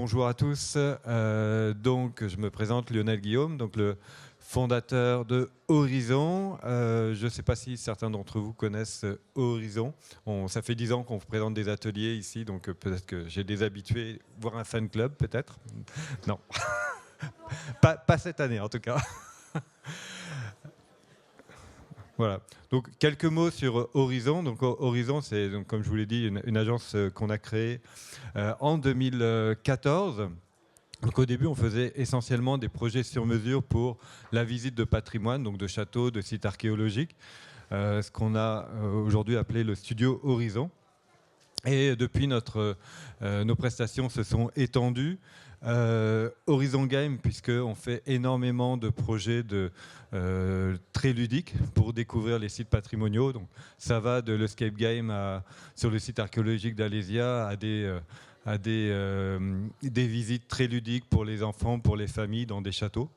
bonjour à tous. Donc, je me présente Lionel Guillaume, donc le fondateur de Horizon. Je ne sais pas si certains d'entre vous connaissent Horizon. Ça fait 10 ans qu'on présente des ateliers ici, donc peut-être que j'ai des habitués, voire un fan club peut-être. Non, pas cette année en tout cas. Voilà. Donc quelques mots sur Horizon. Donc Horizon, c'est donc, comme je vous l'ai dit, une agence qu'on a créée en 2014. Donc au début, on faisait essentiellement des projets sur mesure pour la visite de patrimoine, donc de châteaux, de sites archéologiques, ce qu'on a aujourd'hui appelé le studio Horizon. Et depuis, nos prestations se sont étendues. Horizon Game, puisqu'on fait énormément de projets très ludiques pour découvrir les sites patrimoniaux. Donc, ça va de l'escape game sur le site archéologique d'Alésia à des visites très ludiques pour les enfants, pour les familles dans des châteaux.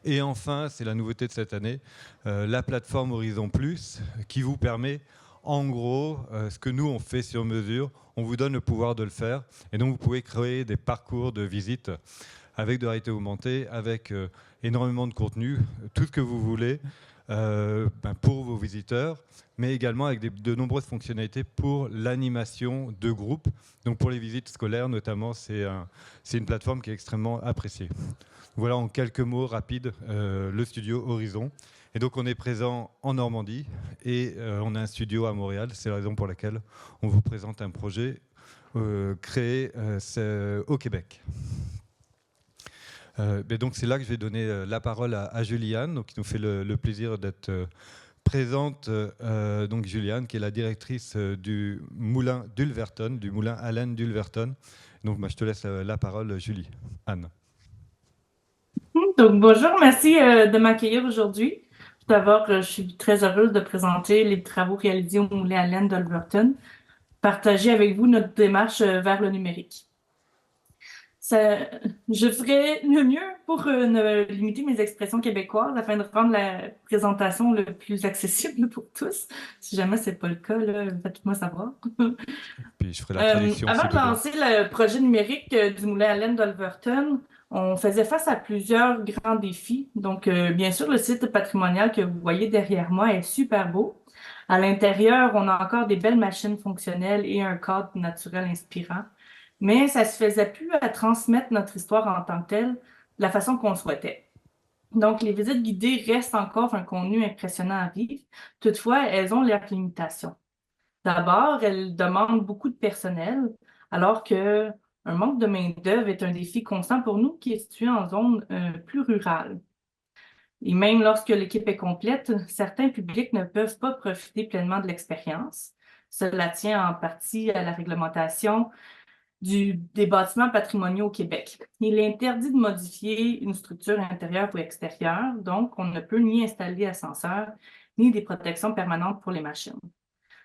Et enfin, c'est la nouveauté de cette année, la plateforme Horizon Plus qui vous permet, en gros, ce que nous on fait sur mesure, on vous donne le pouvoir de le faire. Et donc vous pouvez créer des parcours de visite avec de la réalité augmentée, avec énormément de contenu, tout ce que vous voulez pour vos visiteurs, mais également avec de nombreuses fonctionnalités pour l'animation de groupe. Donc pour les visites scolaires notamment, c'est une plateforme qui est extrêmement appréciée. Voilà en quelques mots rapides le studio Horizon. Et donc on est présent en Normandie et on a un studio à Montréal. C'est la raison pour laquelle on vous présente un projet créé au Québec. Donc c'est là que je vais donner la parole à Juliane, donc, qui nous fait le plaisir d'être présente. Donc Juliane, qui est la directrice du moulin d'Ulverton, du moulin Alain d'Ulverton. Donc je te laisse la parole, Julie. Anne. Donc, bonjour, merci de m'accueillir aujourd'hui. Tout d'abord, je suis très heureuse de présenter les travaux réalisés au Moulin à laine d'Alberton, partager avec vous notre démarche vers le numérique. Ça, je ferai le mieux pour ne limiter mes expressions québécoises afin de rendre la présentation le plus accessible pour tous. Si jamais c'est pas le cas, là, faites-moi savoir. Puis je ferai la traduction si Avant de besoin. lancer le projet numérique du Moulin à laine d'Alverton, on faisait face à plusieurs grands défis. Donc, bien sûr, le site patrimonial que vous voyez derrière moi est super beau. À l'intérieur, on a encore des belles machines fonctionnelles et un cadre naturel inspirant. Mais ça se faisait plus à transmettre notre histoire en tant que telle de la façon qu'on le souhaitait. Donc, les visites guidées restent encore un contenu impressionnant à vivre. Toutefois, elles ont leurs limitations. D'abord, elles demandent beaucoup de personnel, alors que un manque de main-d'œuvre est un défi constant pour nous qui est situé en zone plus rurale. Et même lorsque l'équipe est complète, certains publics ne peuvent pas profiter pleinement de l'expérience. Cela tient en partie à la réglementation des bâtiments patrimoniaux au Québec. Il est interdit de modifier une structure intérieure ou extérieure, donc on ne peut ni installer ascenseur, ni des protections permanentes pour les machines,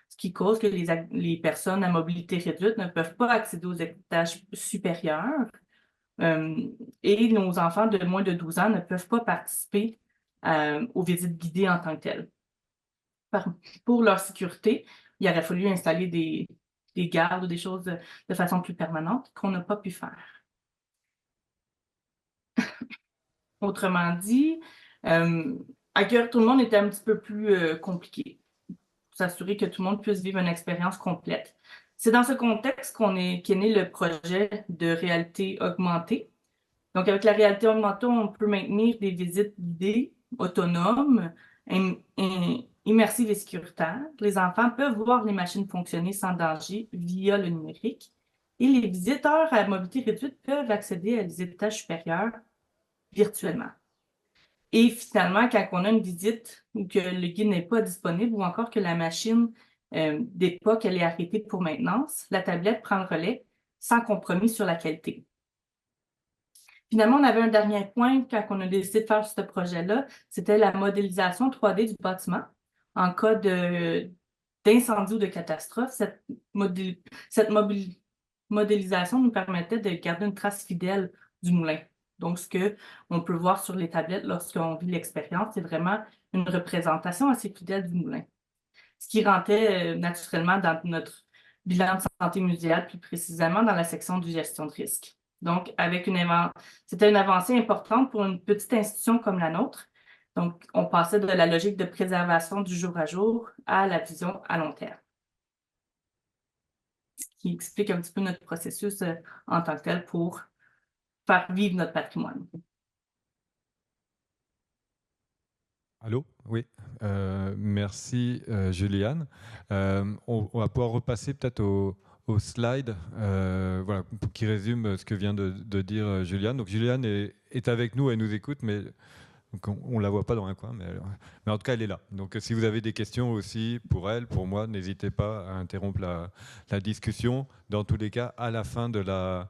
ce qui cause que les personnes à mobilité réduite ne peuvent pas accéder aux étages supérieurs. Euh, et nos enfants de moins de 12 ans ne peuvent pas participer aux visites guidées en tant que telles. Pour leur sécurité, il aurait fallu installer des gardes ou des choses de façon plus permanente qu'on n'a pas pu faire. Autrement dit, accueillir tout le monde était un petit peu plus compliqué. S'assurer que tout le monde puisse vivre une expérience complète. C'est dans ce contexte qu'est né le projet de réalité augmentée. Donc, avec la réalité augmentée, on peut maintenir des visites guidées, autonomes, immersives et sécuritaires. Les enfants peuvent voir les machines fonctionner sans danger via le numérique. Et les visiteurs à mobilité réduite peuvent accéder à des étages supérieurs virtuellement. Et finalement, quand on a une visite ou que le guide n'est pas disponible ou encore que la machine d'époque elle est arrêtée pour maintenance, la tablette prend le relais sans compromis sur la qualité. Finalement, on avait un dernier point quand on a décidé de faire ce projet-là, c'était la modélisation 3D du bâtiment. En cas d'incendie ou de catastrophe, cette modélisation nous permettait de garder une trace fidèle du moulin. Donc, ce qu'on peut voir sur les tablettes lorsqu'on vit l'expérience, c'est vraiment une représentation assez fidèle du moulin. Ce qui rentrait naturellement dans bilan de santé muséale, plus précisément dans la section du gestion de risque. Donc, c'était une avancée importante pour une petite institution comme la nôtre. Donc, on passait de la logique de préservation du jour à jour à la vision à long terme, ce qui explique un petit peu notre processus en tant que tel pour faire vivre notre patrimoine. Allô? Oui. Merci, Juliane. On va pouvoir repasser peut-être au slide voilà, qui résume ce que vient de dire Juliane. Donc Juliane est avec nous, elle nous écoute, mais donc on ne la voit pas dans un coin, mais en tout cas, elle est là. Donc si vous avez des questions aussi pour elle, pour moi, n'hésitez pas à interrompre la discussion. Dans tous les cas, à la fin de la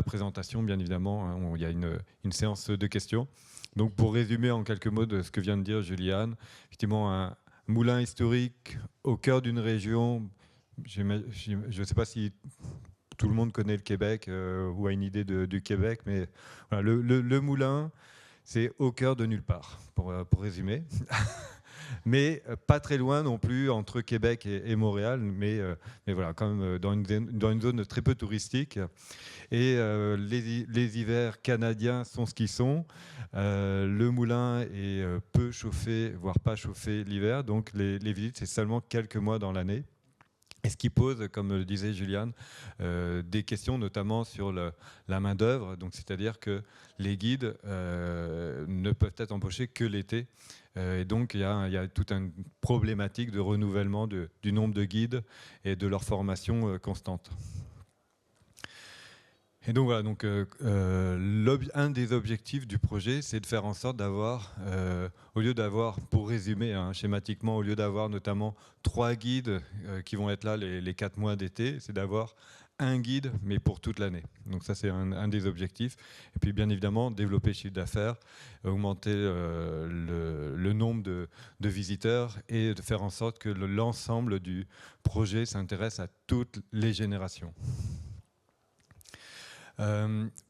présentation, bien évidemment, hein, il y a une séance de questions. Donc pour résumer en quelques mots de ce que vient de dire Juliane, effectivement, un moulin historique au cœur d'une région, je ne sais pas si tout le monde connaît le Québec ou a une idée du Québec, mais voilà, le moulin, c'est au cœur de nulle part, pour résumer. Mais pas très loin non plus entre Québec et Montréal, mais voilà, quand même dans une zone très peu touristique. Et les hivers canadiens sont ce qu'ils sont. Le moulin est peu chauffé, voire pas chauffé l'hiver, donc les visites, c'est seulement quelques mois dans l'année. Et ce qui pose, comme le disait Juliane, des questions notamment sur la main-d'œuvre. Donc, c'est-à-dire que les guides ne peuvent être embauchés que l'été. Et donc, il y a toute une problématique de renouvellement du nombre de guides et de leur formation constante. Et donc voilà, un des objectifs du projet, c'est de faire en sorte d'avoir, au lieu d'avoir, pour résumer hein, schématiquement, au lieu d'avoir notamment 3 guides qui vont être là les 4 mois d'été, c'est d'avoir un guide, mais pour toute l'année. Donc ça, c'est un des objectifs. Et puis bien évidemment, développer le chiffre d'affaires, augmenter le nombre de visiteurs et de faire en sorte que l'ensemble du projet s'intéresse à toutes les générations.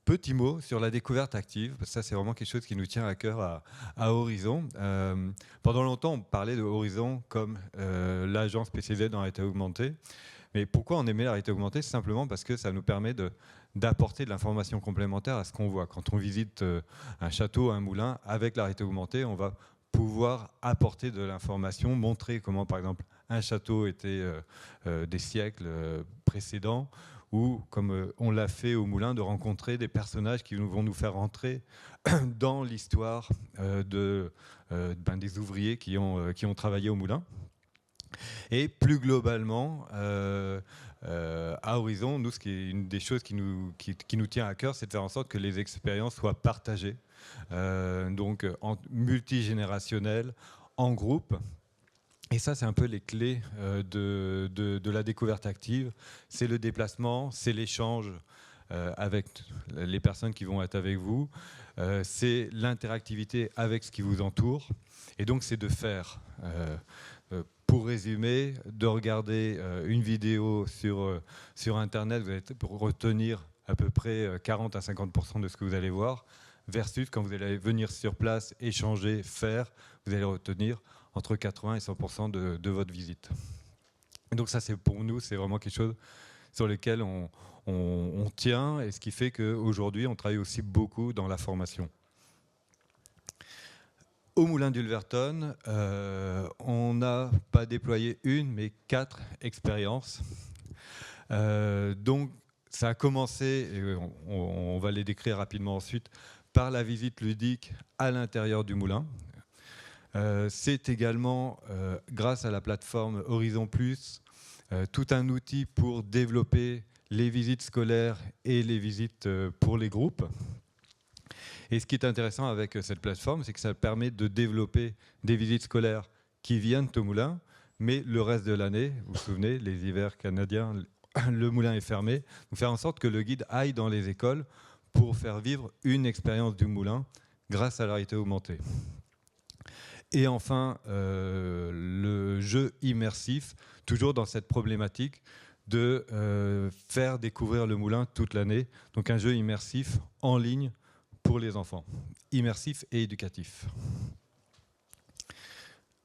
Petit mot sur la découverte active, parce que ça c'est vraiment quelque chose qui nous tient à cœur à Horizon. Pendant longtemps on parlait de Horizon comme l'agence spécialisée dans la réalité augmentée. Mais pourquoi on aimait la réalité augmentée? C'est simplement parce que ça nous permet d'apporter de l'information complémentaire à ce qu'on voit. Quand on visite un château, un moulin, avec la réalité augmentée, on va pouvoir apporter de l'information, montrer comment par exemple un château était des siècles précédents, ou comme on l'a fait au moulin, de rencontrer des personnages qui vont nous faire entrer dans l'histoire des ouvriers qui ont travaillé au moulin. Et plus globalement, à Horizon, nous, une des choses qui nous tient à cœur, c'est de faire en sorte que les expériences soient partagées, donc multigénérationnelles, en groupe. Et ça, c'est un peu les clés de la découverte active. C'est le déplacement, c'est l'échange avec les personnes qui vont être avec vous, c'est l'interactivité avec ce qui vous entoure. Et donc, c'est de faire, pour résumer, de regarder une vidéo sur Internet, vous allez retenir à peu près 40 à 50% de ce que vous allez voir, versus quand vous allez venir sur place, échanger, faire, vous allez retenir entre 80 et 100% de votre visite. Et donc ça, pour nous, c'est vraiment quelque chose sur lequel on tient, et ce qui fait qu'aujourd'hui, on travaille aussi beaucoup dans la formation. Au Moulin d'Ulverton, on n'a pas déployé une, mais 4 expériences. Donc ça a commencé, et on va les décrire rapidement ensuite, par la visite ludique à l'intérieur du moulin. C'est également, grâce à la plateforme Horizon Plus, tout un outil pour développer les visites scolaires et les visites pour les groupes. Et ce qui est intéressant avec cette plateforme, c'est que ça permet de développer des visites scolaires qui viennent au moulin, mais le reste de l'année, vous vous souvenez, les hivers canadiens, le moulin est fermé. Donc faire en sorte que le guide aille dans les écoles pour faire vivre une expérience du moulin grâce à la réalité augmentée. Et enfin, le jeu immersif, toujours dans cette problématique de faire découvrir le moulin toute l'année. Donc un jeu immersif en ligne pour les enfants, immersif et éducatif.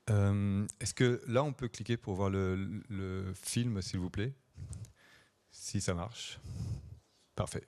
Est-ce que là, on peut cliquer pour voir le film, s'il vous plaît? Si ça marche. Parfait.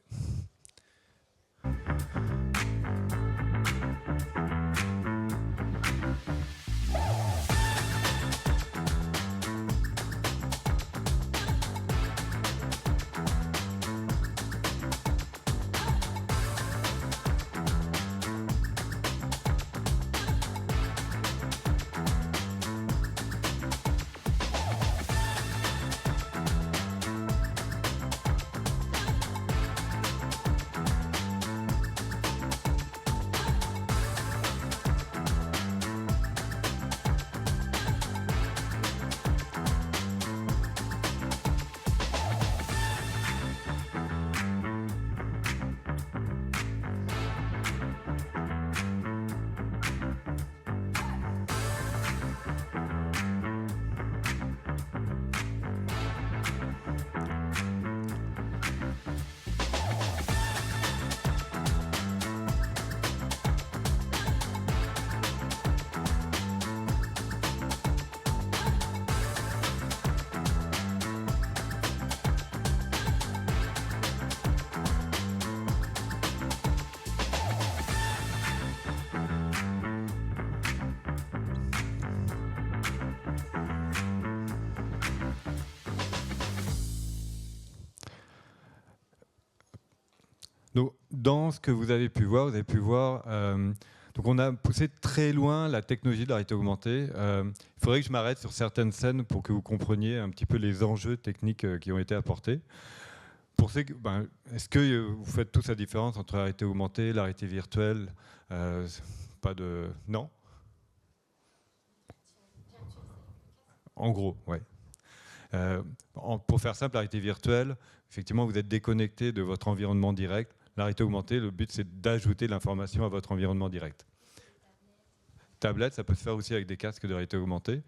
Donc, dans ce que vous avez pu voir, donc on a poussé très loin la technologie de la réalité augmentée. Il faudrait que je m'arrête sur certaines scènes pour que vous compreniez un petit peu les enjeux techniques qui ont été apportés. Est-ce que vous faites tous la différence entre la réalité augmentée, la réalité virtuelle? Pas de... Non? En gros, ouais. Pour faire simple, la réalité virtuelle, effectivement, vous êtes déconnecté de votre environnement direct. La réalité augmentée, le but, c'est d'ajouter l'information à votre environnement direct. Tablette, ça peut se faire aussi avec des casques de réalité augmentée.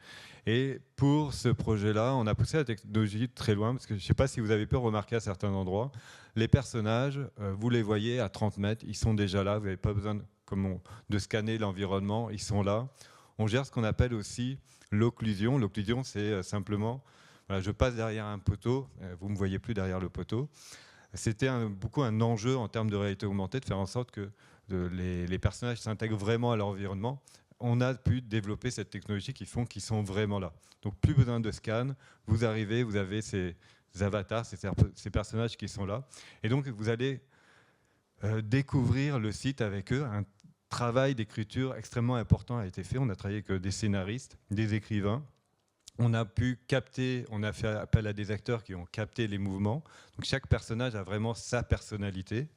Et pour ce projet-là, on a poussé la technologie très loin, parce que je ne sais pas si vous avez pu remarquer à certains endroits, les personnages, vous les voyez à 30 mètres, ils sont déjà là, vous n'avez pas besoin de scanner l'environnement, ils sont là. On gère ce qu'on appelle aussi l'occlusion. L'occlusion, c'est simplement, voilà, je passe derrière un poteau, vous ne me voyez plus derrière le poteau. C'était beaucoup un enjeu en termes de réalité augmentée, de faire en sorte que les personnages s'intègrent vraiment à l'environnement. On a pu développer cette technologie qui font qu'ils sont vraiment là. Donc plus besoin de scan, vous arrivez, vous avez ces avatars, ces personnages qui sont là. Et donc vous allez découvrir le site avec eux. Un travail d'écriture extrêmement important a été fait. On a travaillé avec des scénaristes, des écrivains. On a pu capter, on a fait appel à des acteurs qui ont capté les mouvements. Donc chaque personnage a vraiment sa personnalité.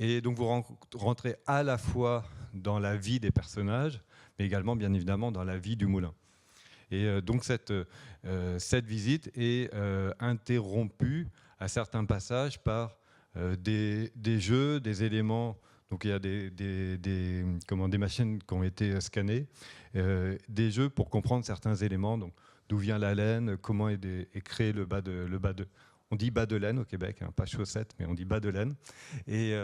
Et donc vous rentrez à la fois dans la vie des personnages, mais également bien évidemment dans la vie du moulin. Et donc cette visite est interrompue à certains passages par des jeux, des éléments. Donc il y a des machines qui ont été scannées, des jeux pour comprendre certains éléments. Donc d'où vient la laine, comment est créé le bas de. On dit bas de laine au Québec, hein, pas chaussette, mais on dit bas de laine. Et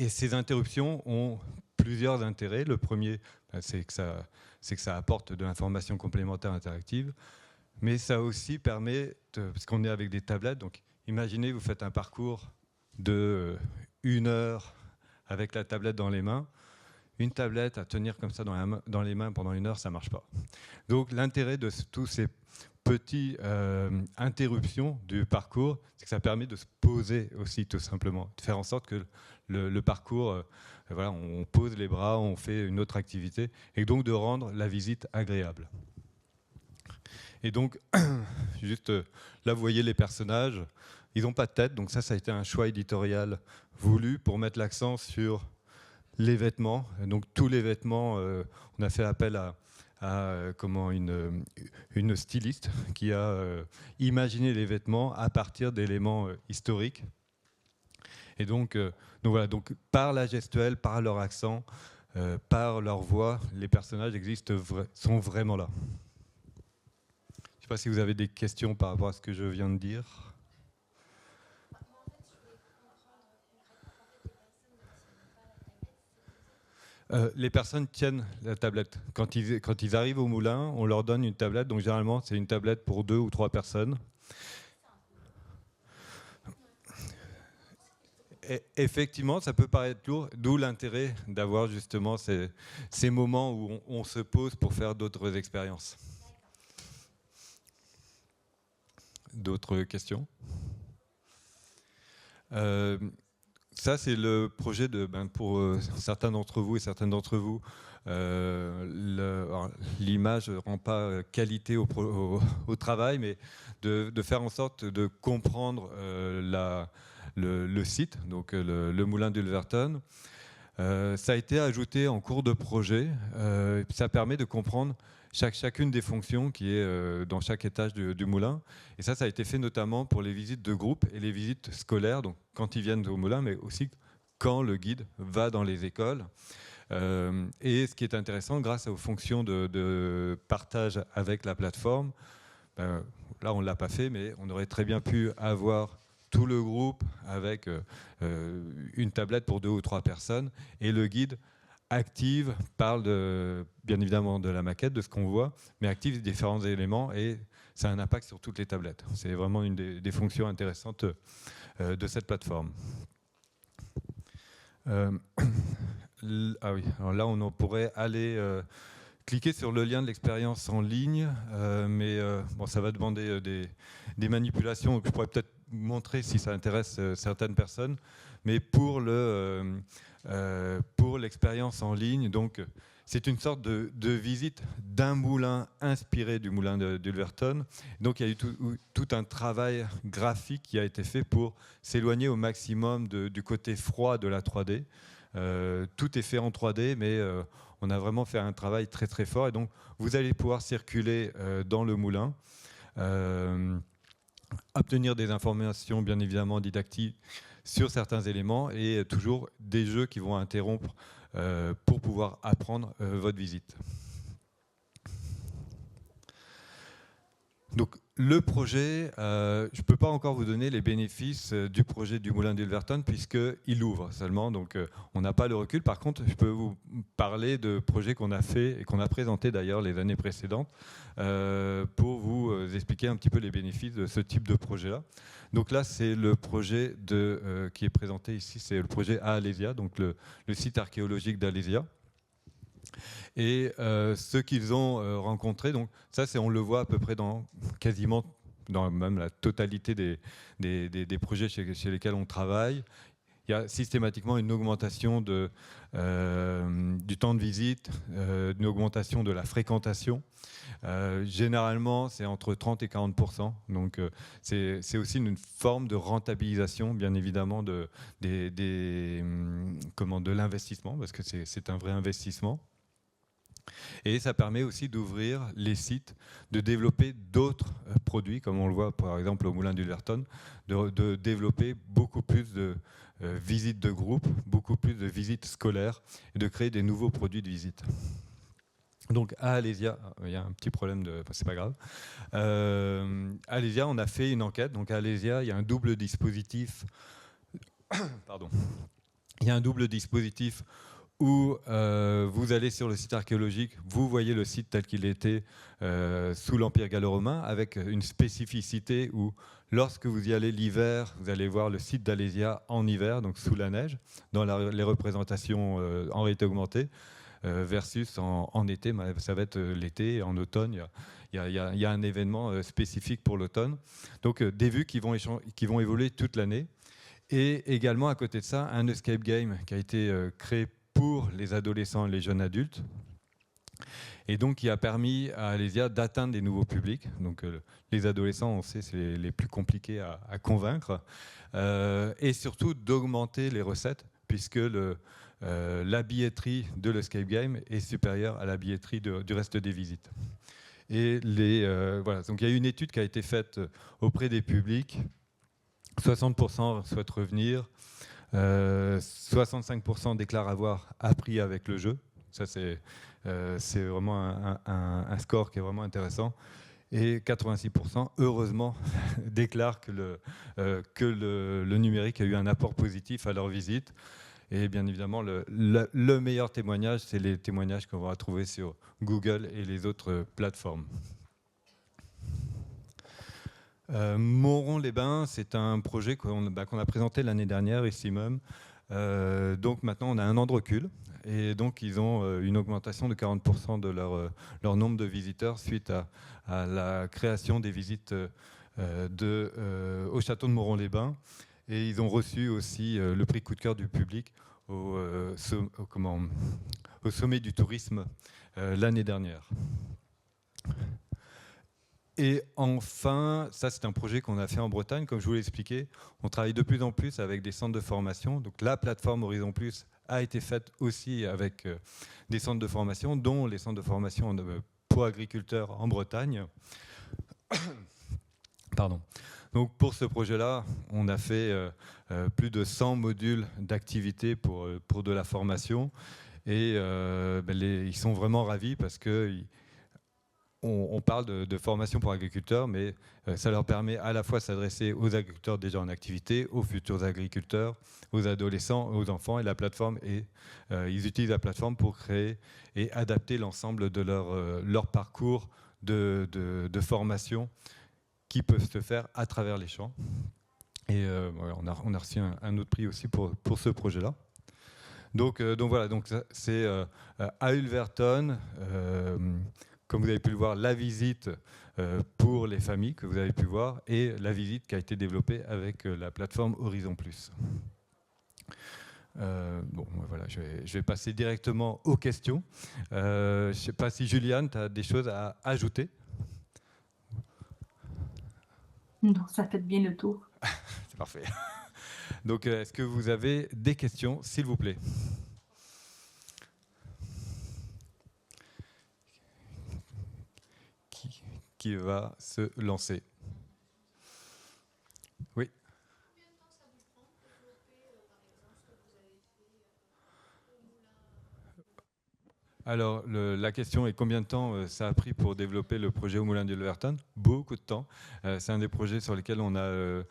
ces interruptions ont plusieurs intérêts. Le premier, c'est que ça apporte de l'information complémentaire interactive, mais ça aussi permet, parce qu'on est avec des tablettes, donc imaginez, vous faites un parcours de 1 heure avec la tablette dans les mains. Une tablette à tenir comme ça dans les mains pendant 1 heure, ça ne marche pas. Donc l'intérêt de tous ces petites interruptions du parcours, c'est que ça permet de se poser aussi, tout simplement, de faire en sorte que le parcours, voilà, on pose les bras, on fait une autre activité, et donc de rendre la visite agréable. Et donc, juste là, vous voyez les personnages, ils n'ont pas de tête, donc ça a été un choix éditorial voulu pour mettre l'accent sur les vêtements. Donc tous les vêtements, on a fait appel à une styliste qui a imaginé les vêtements à partir d'éléments historiques. Et donc voilà, donc par la gestuelle, par leur accent, par leur voix, les personnages sont vraiment là. Je ne sais pas si vous avez des questions par rapport à ce que je viens de dire. Les personnes tiennent la tablette. Quand ils arrivent au moulin, on leur donne une tablette. Donc généralement, c'est une tablette pour 2 ou 3 personnes. Et effectivement, ça peut paraître lourd, d'où l'intérêt d'avoir justement ces moments où on se pose pour faire d'autres expériences. D'autres questions? Ça, c'est le projet pour certains d'entre vous et certaines d'entre vous. L'image ne rend pas qualité au travail, mais de faire en sorte de comprendre le site, donc le moulin d'Ulverton. Ça a été ajouté en cours de projet. Ça permet de comprendre chacune des fonctions qui est dans chaque étage du moulin. Et ça a été fait notamment pour les visites de groupe et les visites scolaires, donc quand ils viennent au moulin, mais aussi quand le guide va dans les écoles. Et ce qui est intéressant, grâce aux fonctions de partage avec la plateforme, là on ne l'a pas fait, mais on aurait très bien pu avoir tout le groupe avec une tablette pour 2 ou 3 personnes, et le guide active, parle bien évidemment de la maquette, de ce qu'on voit, mais active différents éléments, et ça a un impact sur toutes les tablettes. C'est vraiment une des fonctions intéressantes de cette plateforme. Ah oui, alors là on pourrait aller cliquer sur le lien de l'expérience en ligne, mais bon, ça va demander des manipulations, donc je pourrais peut-être montrer si ça intéresse certaines personnes, mais pour l'expérience en ligne, donc c'est une sorte de visite d'un moulin inspiré du moulin d'Ulverton. Donc il y a eu tout un travail graphique qui a été fait pour s'éloigner au maximum du côté froid de la 3D. Tout est fait en 3D, mais on a vraiment fait un travail très très fort. Et donc vous allez pouvoir circuler dans le moulin, obtenir des informations bien évidemment didactiques sur certains éléments, et toujours des jeux qui vont interrompre pour pouvoir apprendre votre visite. Donc le projet, je ne peux pas encore vous donner les bénéfices du projet du moulin d'Ulverton puisqu'il ouvre seulement, donc on n'a pas le recul. Par contre, je peux vous parler de projets qu'on a fait et qu'on a présenté d'ailleurs les années précédentes pour vous expliquer un petit peu les bénéfices de ce type de projet-là. Donc là, c'est le projet qui est présenté ici, c'est le projet à Alésia, donc le site archéologique d'Alésia. Et ce qu'ils ont rencontré, donc ça, on le voit à peu près quasiment dans même la totalité des projets chez lesquels on travaille. Il y a systématiquement une augmentation du temps de visite, une augmentation de la fréquentation. Généralement, c'est entre 30 et 40%. Donc, c'est aussi une forme de rentabilisation, bien évidemment, de l'investissement, parce que c'est un vrai investissement. Et ça permet aussi d'ouvrir les sites, de développer d'autres produits, comme on le voit par exemple au Moulin d'Ulverton, de développer beaucoup plus de visites de groupe, beaucoup plus de visites scolaires, et de créer des nouveaux produits de visite. Donc à Alésia, il y a un petit problème c'est pas grave. À Alésia, on a fait une enquête. Donc à Alésia, il y a un double dispositif. Pardon. Il y a un double dispositif où vous allez sur le site archéologique, vous voyez le site tel qu'il était sous l'Empire gallo-romain, avec une spécificité où lorsque vous y allez l'hiver, vous allez voir le site d'Alésia en hiver, donc sous la neige, dans les représentations en réalité augmentée, versus en été, ça va être l'été, en automne, il y a un événement spécifique pour l'automne. Donc des vues qui vont évoluer toute l'année. Et également à côté de ça, un escape game qui a été créé pour les adolescents et les jeunes adultes, et donc qui a permis à Alésia d'atteindre des nouveaux publics. Donc les adolescents, on sait, c'est les plus compliqués à convaincre, et surtout d'augmenter les recettes, puisque la billetterie de l'escape game est supérieure à la billetterie du reste des visites. Et voilà. Donc il y a une étude qui a été faite auprès des publics. 60% souhaitent revenir, 65% déclarent avoir appris avec le jeu. Ça, c'est vraiment un score qui est vraiment intéressant. Et 86%, heureusement, déclarent que le numérique a eu un apport positif à leur visite. Et bien évidemment, le meilleur témoignage, c'est les témoignages qu'on va trouver sur Google et les autres plateformes. Moron-les-Bains, c'est un projet qu'on a présenté l'année dernière ici même. Donc maintenant, on a un an de recul. Et donc, ils ont une augmentation de 40% de leur nombre de visiteurs suite à la création des visites au château de Moron-les-Bains. Et ils ont reçu aussi le prix coup de cœur du public au sommet du tourisme l'année dernière. Et enfin, ça c'est un projet qu'on a fait en Bretagne, comme je vous l'ai expliqué. On travaille de plus en plus avec des centres de formation. Donc la plateforme Horizon Plus a été faite aussi avec des centres de formation, dont les centres de formation pour agriculteurs en Bretagne. Pardon. Donc pour ce projet-là, on a fait plus de 100 modules d'activité pour de la formation. Et ils sont vraiment ravis parce que on parle de formation pour agriculteurs, mais ça leur permet à la fois de s'adresser aux agriculteurs déjà en activité, aux futurs agriculteurs, aux adolescents, aux enfants, et la plateforme. Et ils utilisent la plateforme pour créer et adapter l'ensemble de leur parcours de formation qui peuvent se faire à travers les champs. Et on a reçu un autre prix aussi pour ce projet-là. Donc voilà, c'est à Ulverton. Comme vous avez pu le voir, la visite pour les familles que vous avez pu voir et la visite qui a été développée avec la plateforme Horizon Plus. Voilà, je vais passer directement aux questions. Je ne sais pas si Juliane, tu as des choses à ajouter. Non, ça fait bien le tour. C'est parfait. Donc, est-ce que vous avez des questions, s'il vous plaît ? Qui va se lancer? Oui. Combien de temps ça vous prend pour développer, par exemple, ce que vous avez fait au moulin? Alors, la question est combien de temps ça a pris pour développer le projet au Moulin d'Ulverton? Beaucoup de temps. C'est un des projets sur lesquels on a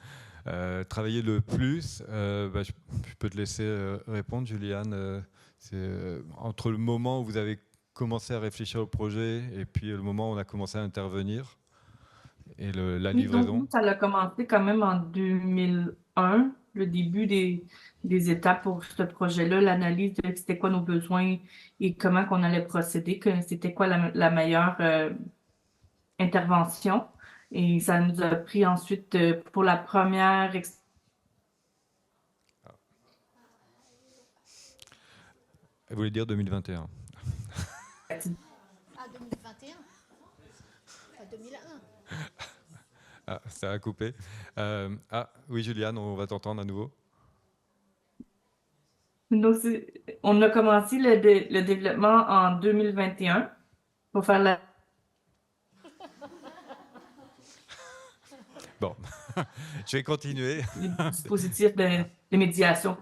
travaillé le plus. Je peux te laisser répondre, Juliane. C'est entre le moment où vous avez commencé à réfléchir au projet et puis le moment où on a commencé à intervenir et la livraison. Donc, ça a commencé quand même en 2001, le début des étapes pour ce projet-là, l'analyse de c'était quoi nos besoins et comment qu'on allait procéder, que c'était quoi la meilleure intervention. Et ça nous a pris ensuite pour la première Elle voulait dire 2021. Ah, 2021 Enfin, 2001. Ah, ça a coupé. Oui, Juliane, on va t'entendre à nouveau. Donc, on a commencé le développement en 2021 pour faire la... Bon, je vais continuer. les dispositifs de médiation.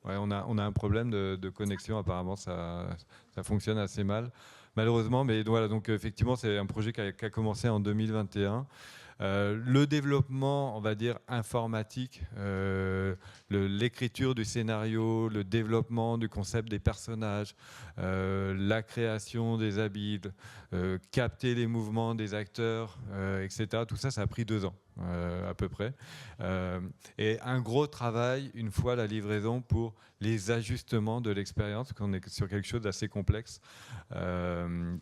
Ouais, on a un problème de connexion, apparemment ça fonctionne assez mal, malheureusement, mais voilà, donc effectivement c'est un projet qui a commencé en 2021. Le développement, on va dire, informatique, l'écriture du scénario, le développement du concept des personnages, la création des habits, capter les mouvements des acteurs, etc. Tout ça, ça a pris 2 ans, à peu près. Et un gros travail, une fois la livraison, pour les ajustements de l'expérience, parce qu'on est sur quelque chose d'assez complexe,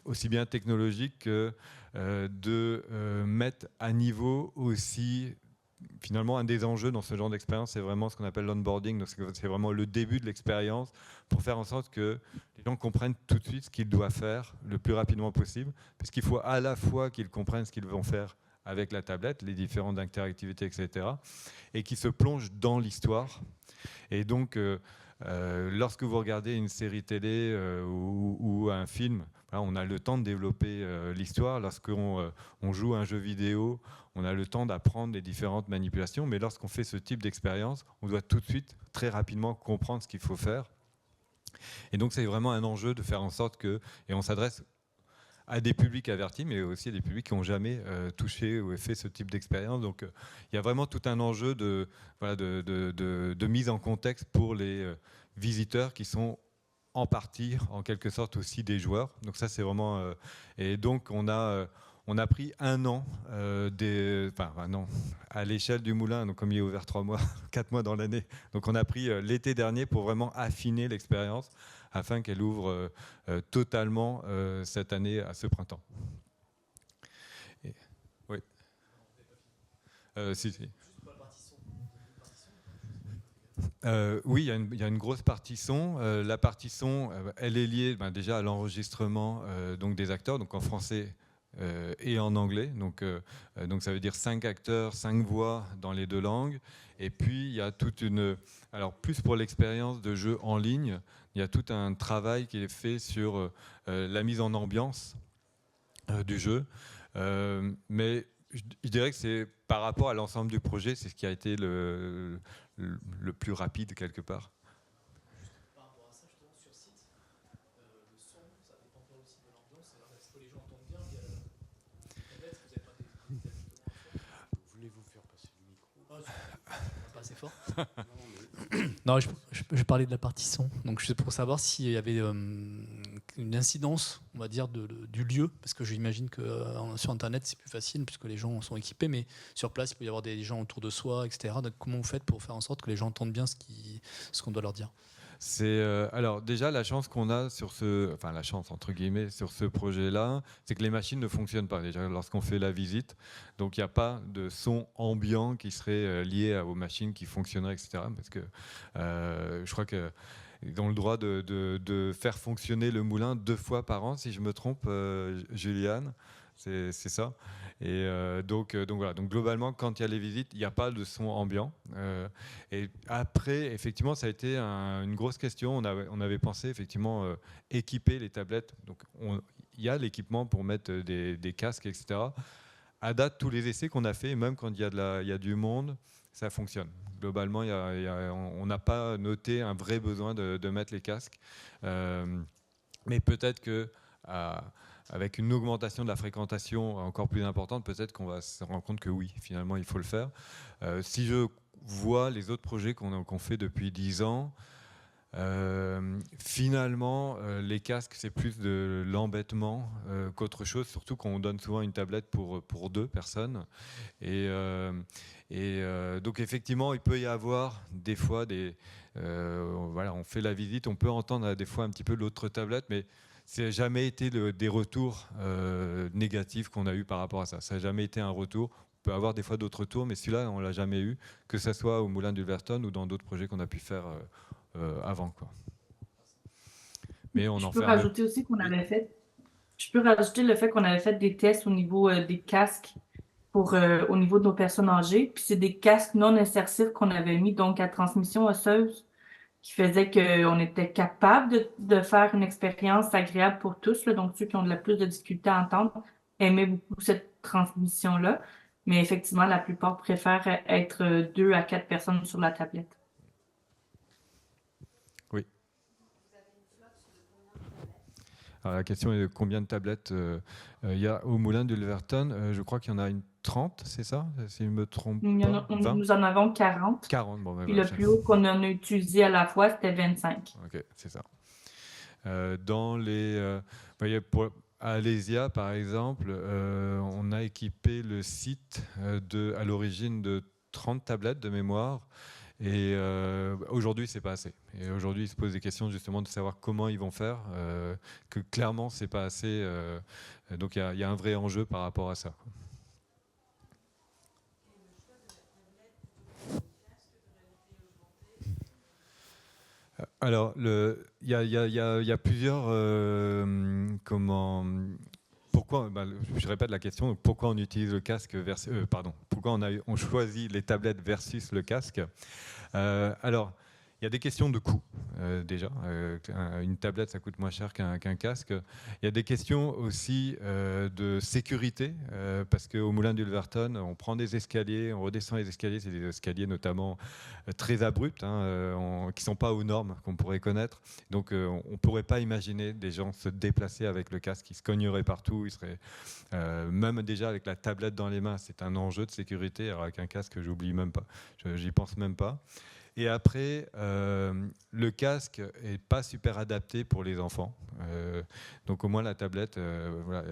aussi bien technologique que de mettre à niveau aussi. Finalement, un des enjeux dans ce genre d'expérience, c'est vraiment ce qu'on appelle l'onboarding. Donc, c'est vraiment le début de l'expérience pour faire en sorte que les gens comprennent tout de suite ce qu'ils doivent faire le plus rapidement possible. Parce qu'il faut à la fois qu'ils comprennent ce qu'ils vont faire avec la tablette, les différentes interactivités, etc. et qu'ils se plongent dans l'histoire. Et donc, lorsque vous regardez une série télé ou un film, voilà, on a le temps de développer l'histoire. Lorsqu'on joue à un jeu vidéo, on a le temps d'apprendre les différentes manipulations. Mais lorsqu'on fait ce type d'expérience, on doit tout de suite, très rapidement, comprendre ce qu'il faut faire. Et donc, c'est vraiment un enjeu de faire en sorte que... Et on s'adresse à des publics avertis, mais aussi à des publics qui n'ont jamais touché ou fait ce type d'expérience. Donc il y a vraiment tout un enjeu voilà, de mise en contexte pour les visiteurs qui sont en partie, en quelque sorte, aussi des joueurs. Donc ça, c'est vraiment... et donc, on a pris un an, un an à l'échelle du moulin, donc comme il est ouvert 3 mois, 4 mois dans l'année. Donc on a pris l'été dernier pour vraiment affiner l'expérience afin qu'elle ouvre totalement cette année à ce printemps. Oui. Si. Oui, il y a une grosse partie son. La partie son, elle est liée déjà à l'enregistrement donc des acteurs, donc en français et en anglais. Donc ça veut dire 5 acteurs, 5 voix dans les 2 langues. Et puis il y a toute une... Alors plus pour l'expérience de jeu en ligne, il y a tout un travail qui est fait sur la mise en ambiance du jeu. Mais je dirais que c'est par rapport à l'ensemble du projet, c'est ce qui a été le plus rapide quelque part. Par rapport à ça, justement, sur site, le son, ça dépend pas aussi de l'ambiance. Est-ce que les gens entendent bien via la tablette? Vous n'avez pas des... Voulez-vous faire passer le micro? Pas assez fort. Non, je parlais de la partie son. Donc, c'est pour savoir s'il y avait une incidence, on va dire, du lieu, parce que j'imagine que sur Internet, c'est plus facile puisque les gens sont équipés, mais sur place, il peut y avoir des gens autour de soi, etc. Donc, comment vous faites pour faire en sorte que les gens entendent bien ce qu'on doit leur dire? C'est alors déjà la chance qu'on a sur la chance entre guillemets sur ce projet-là, c'est que les machines ne fonctionnent pas déjà lorsqu'on fait la visite. Donc il n'y a pas de son ambiant qui serait lié aux machines qui fonctionneraient, etc. Parce que je crois que ils ont le droit de faire fonctionner le moulin 2 fois par an, si je me trompe, Juliane. C'est ça. Et donc voilà. Donc globalement, quand il y a les visites, il n'y a pas de son ambiant. Et après, effectivement, ça a été une grosse question. On avait pensé effectivement équiper les tablettes. Donc il y a l'équipement pour mettre des casques, etc. À date, tous les essais qu'on a fait, même quand il y a du monde, ça fonctionne. Globalement, on n'a pas noté un vrai besoin de mettre les casques. Mais peut-être que avec une augmentation de la fréquentation encore plus importante, peut-être qu'on va se rendre compte que oui, finalement, il faut le faire. Si je vois les autres projets qu'on fait depuis 10 ans, finalement, les casques, c'est plus de l'embêtement qu'autre chose, surtout qu'on donne souvent une tablette pour 2 personnes. Et donc, effectivement, il peut y avoir des fois voilà, on fait la visite, on peut entendre des fois un petit peu l'autre tablette, mais ça n'a jamais été des retours négatifs qu'on a eu par rapport à ça. Ça n'a jamais été un retour. On peut avoir des fois d'autres retours, mais celui-là, on ne l'a jamais eu, que ce soit au Moulin d'Ulverton ou dans d'autres projets qu'on a pu faire avant, quoi. Mais on en fait. Je peux rajouter aussi qu'on avait fait. Je peux rajouter le fait qu'on avait fait des tests au niveau des casques au niveau de nos personnes âgées. Puis c'est des casques non insersifs qu'on avait mis donc à transmission osseuse, qui faisait qu'on était capable de faire une expérience agréable pour tous, là. Donc ceux qui ont plus de difficultés à entendre aimaient beaucoup cette transmission-là. Mais effectivement, la plupart préfèrent être 2 à 4 personnes sur la tablette. Oui. Alors, la question est de combien de tablettes il y a au Moulin d'Ulverton. Je crois qu'il y en a une 30, c'est ça? Si je me trompe pas. 20? Nous en avons 40. 40, bon, ben Puis voilà, le plus haut qu'on en a utilisé à la fois, c'était 25. Ok, c'est ça. Dans les... à Alésia, par exemple, on a équipé le site à l'origine de 30 tablettes de mémoire. Et aujourd'hui, c'est pas assez. Et aujourd'hui, ils se posent des questions justement de savoir comment ils vont faire. Que clairement, c'est pas assez. Donc, il y a un vrai enjeu par rapport à ça. Alors, il y a plusieurs... Pourquoi, je répète la question, donc pourquoi on utilise le casque pourquoi on choisit les tablettes versus le casque. Alors, Il y a des questions de coût, déjà. Une tablette, ça coûte moins cher qu'un casque. Il y a des questions aussi de sécurité, parce qu'au Moulin d'Ulverton, on prend des escaliers, on redescend les escaliers. C'est des escaliers notamment très abrupts, qui ne sont pas aux normes qu'on pourrait connaître. Donc, on ne pourrait pas imaginer des gens se déplacer avec le casque. Ils se cogneraient partout. Ils seraient, même déjà avec la tablette dans les mains, c'est un enjeu de sécurité. Alors, avec un casque, j'oublie même pas. J'y pense même pas. Et après, le casque n'est pas super adapté pour les enfants. Donc au moins la tablette, voilà,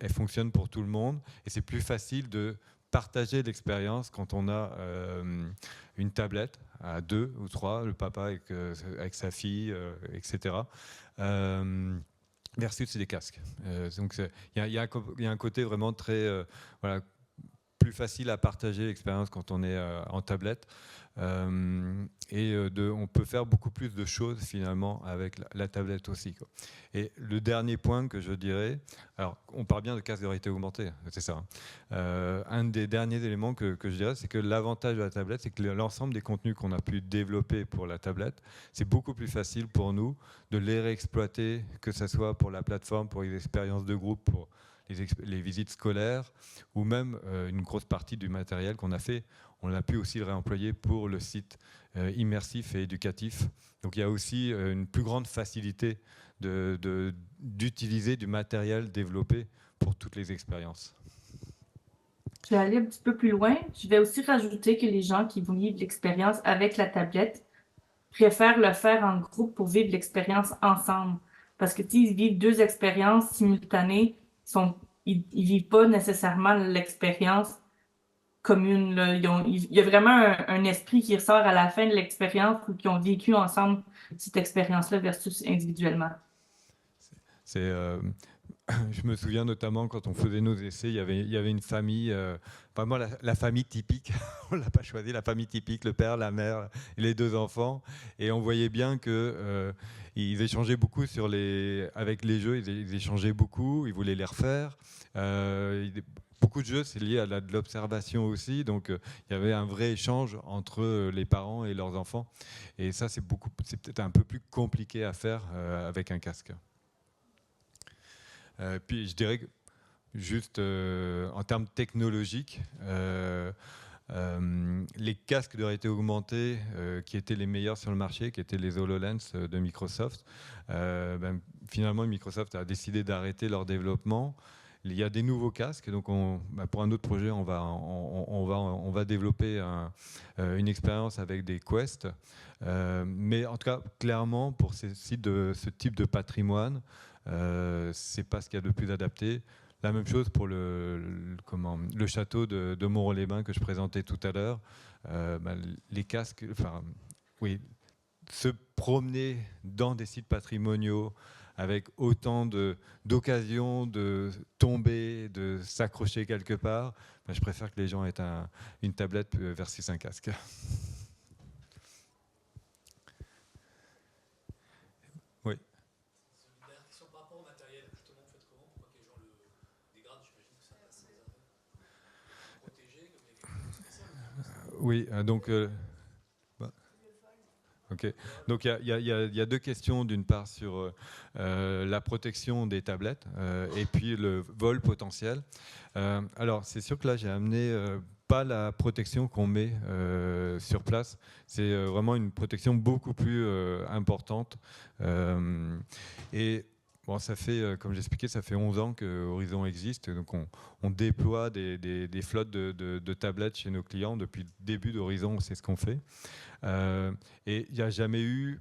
elle fonctionne pour tout le monde. Et c'est plus facile de partager l'expérience quand on a une tablette à 2 ou 3, le papa avec sa fille, etc. Versus des casques. Donc il y a un côté vraiment très... voilà, plus facile à partager l'expérience quand on est en tablette. On peut faire beaucoup plus de choses finalement avec la tablette aussi, quoi. Et le dernier point que je dirais, alors on parle bien de casque de réalité augmentée, c'est ça. Un des derniers éléments que je dirais, c'est que l'avantage de la tablette, c'est que l'ensemble des contenus qu'on a pu développer pour la tablette, c'est beaucoup plus facile pour nous de les réexploiter, que ce soit pour la plateforme, pour les expériences de groupe, pour les visites scolaires, ou même une grosse partie du matériel qu'on a fait, on a pu aussi le réemployer pour le site immersif et éducatif. Donc il y a aussi une plus grande facilité d'utiliser du matériel développé pour toutes les expériences. Je vais aller un petit peu plus loin. Je vais aussi rajouter que les gens qui vont vivre l'expérience avec la tablette préfèrent le faire en groupe pour vivre l'expérience ensemble. Parce que s'ils vivent 2 expériences simultanées, ils vivent pas nécessairement l'expérience commune, là. Il y a vraiment un esprit qui ressort à la fin de l'expérience ou qui ont vécu ensemble cette expérience-là versus individuellement. Je me souviens notamment quand on faisait nos essais, il y avait une famille, vraiment la famille typique, on ne l'a pas choisi, la famille typique, le père, la mère et les 2 enfants. Et on voyait bien qu'ils échangeaient beaucoup avec les jeux, ils échangeaient beaucoup, ils voulaient les refaire. Beaucoup de jeux, c'est lié à de l'observation aussi, donc il y avait un vrai échange entre les parents et leurs enfants. Et ça, c'est peut-être un peu plus compliqué à faire avec un casque. Puis je dirais que juste en termes technologiques, les casques de réalité augmentée qui étaient les meilleurs sur le marché, qui étaient les HoloLens de Microsoft, finalement Microsoft a décidé d'arrêter leur développement. Il y a des nouveaux casques, donc pour un autre projet, on va développer une expérience avec des Quest. Mais en tout cas, clairement, pour ce type de patrimoine, c'est pas ce qu'il y a de plus adapté. La même chose pour le château de Montreau-les-Bains que je présentais tout à l'heure. Les casques, oui, se promener dans des sites patrimoniaux avec autant d'occasions de tomber, de s'accrocher quelque part, je préfère que les gens aient une tablette versus un casque. Oui. Une dernière question par rapport au matériel. Justement, vous faites comment pour pas que les gens le dégradent? J'imagine que c'est assez protégé, comme il y a quelque chose spécial. Oui, donc... Okay. Donc il y a 2 questions, d'une part sur la protection des tablettes et puis le vol potentiel. Alors c'est sûr que là j'ai amené pas la protection qu'on met sur place, c'est vraiment une protection beaucoup plus importante. Et bon, ça fait, comme j'expliquais, ça fait 11 ans que Horizon existe, donc on déploie des flottes de tablettes chez nos clients. Depuis le début d'Horizon, c'est ce qu'on fait. Et il n'y a jamais eu,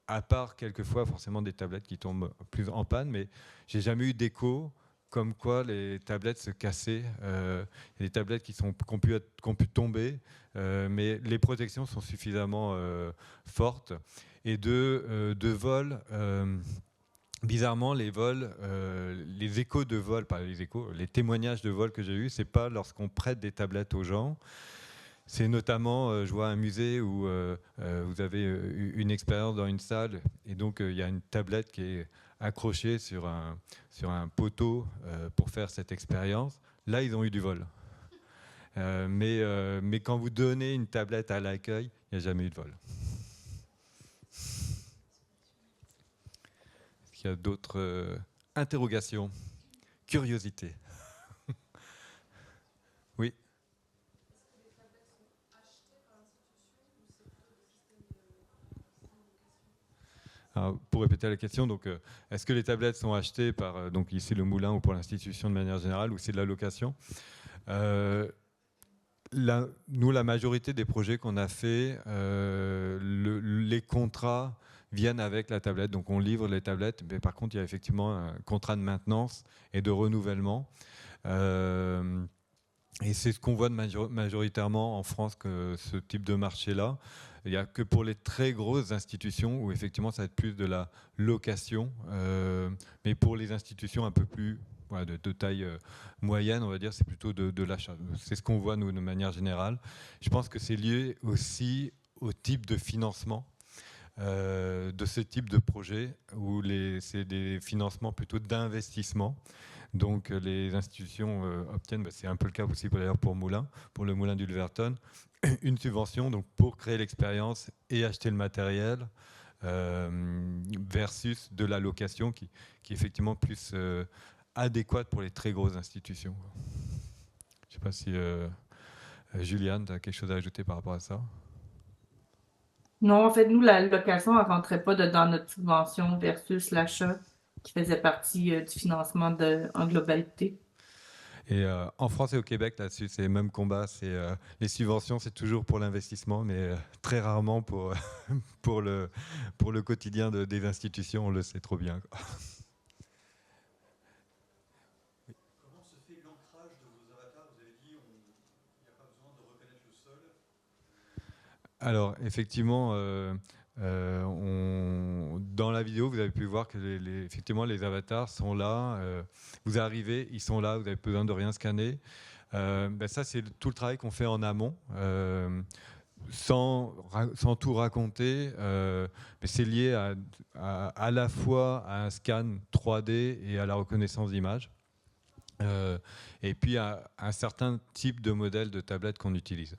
à part quelquefois forcément des tablettes qui tombent plus en panne, mais j'ai jamais eu d'écho comme quoi les tablettes se cassaient. Il y a des tablettes qui ont pu tomber, mais les protections sont suffisamment fortes. Et de vol... bizarrement, les vols, les échos de vol, pas les échos, les témoignages de vol que j'ai eus, c'est pas lorsqu'on prête des tablettes aux gens. C'est notamment, je vois un musée où vous avez une expérience dans une salle et donc il y a une tablette qui est accrochée sur un poteau pour faire cette expérience. Là, ils ont eu du vol. Mais quand vous donnez une tablette à l'accueil, il n'y a jamais eu de vol. qu'il y a d'autres interrogations, curiosités. Oui. Alors, pour répéter la question, donc, est-ce que les tablettes sont achetées par donc ici le moulin ou pour l'institution de manière générale, ou c'est de la location? Nous, la majorité des projets qu'on a fait, les contrats viennent avec la tablette, donc on livre les tablettes, mais par contre il y a effectivement un contrat de maintenance et de renouvellement. Et c'est ce qu'on voit majoritairement en France, que ce type de marché-là. Il n'y a que pour les très grosses institutions où effectivement ça va être plus de la location, mais pour les institutions un peu plus de taille moyenne, on va dire, c'est plutôt de l'achat. C'est ce qu'on voit nous de manière générale. Je pense que c'est lié aussi au type de financement de ce type de projet, où c'est des financements plutôt d'investissement. Donc les institutions obtiennent, c'est un peu le cas aussi d'ailleurs pour le moulin d'Ulverton, une subvention donc, pour créer l'expérience et acheter le matériel, versus de la location qui est effectivement plus adéquate pour les très grosses institutions. Je ne sais pas si Juliane, tu as quelque chose à ajouter par rapport à ça? Non, en fait, nous, la location, elle ne rentrait pas dans notre subvention versus l'achat qui faisait partie du financement en globalité. Et en France et au Québec, là-dessus, c'est le même combat. Les subventions, c'est toujours pour l'investissement, mais très rarement pour, pour le quotidien des institutions, on le sait trop bien. Comment se fait l'ancrage de vos avatars? Vous avez dit qu'il n'y a pas besoin de reconnaître le sol. Alors, effectivement, dans la vidéo, vous avez pu voir que effectivement, les avatars sont là. Vous arrivez, ils sont là, vous n'avez besoin de rien scanner. Ça, c'est tout le travail qu'on fait en amont. Sans tout raconter, mais c'est lié à la fois à un scan 3D et à la reconnaissance d'images. Et puis à un certain type de modèle de tablette qu'on utilise.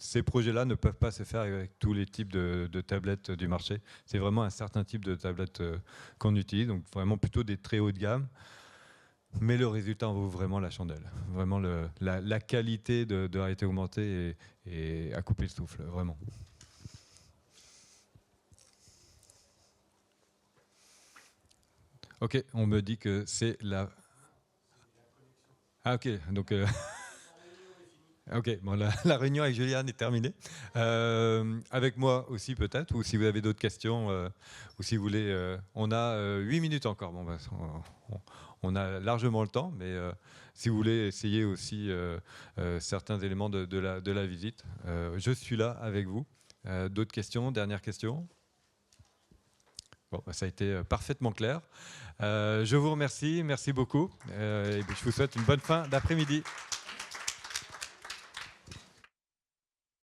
Ces projets-là ne peuvent pas se faire avec tous les types de tablettes du marché. C'est vraiment un certain type de tablette qu'on utilise, donc vraiment plutôt des très hauts de gamme. Mais le résultat en vaut vraiment la chandelle. Vraiment la qualité de réalité augmentée est à couper le souffle, vraiment. Ok, on me dit que c'est la... Ah ok, donc... Ok, bon, la réunion avec Juliane est terminée. Avec moi aussi peut-être, ou si vous avez d'autres questions, ou si vous voulez... on a 8 minutes encore. Bon, on a largement le temps, mais si vous voulez essayer aussi certains éléments de la visite, je suis là avec vous. D'autres questions? Dernière question? Bon, ça a été parfaitement clair. Je vous remercie, merci beaucoup. Et je vous souhaite une bonne fin d'après-midi.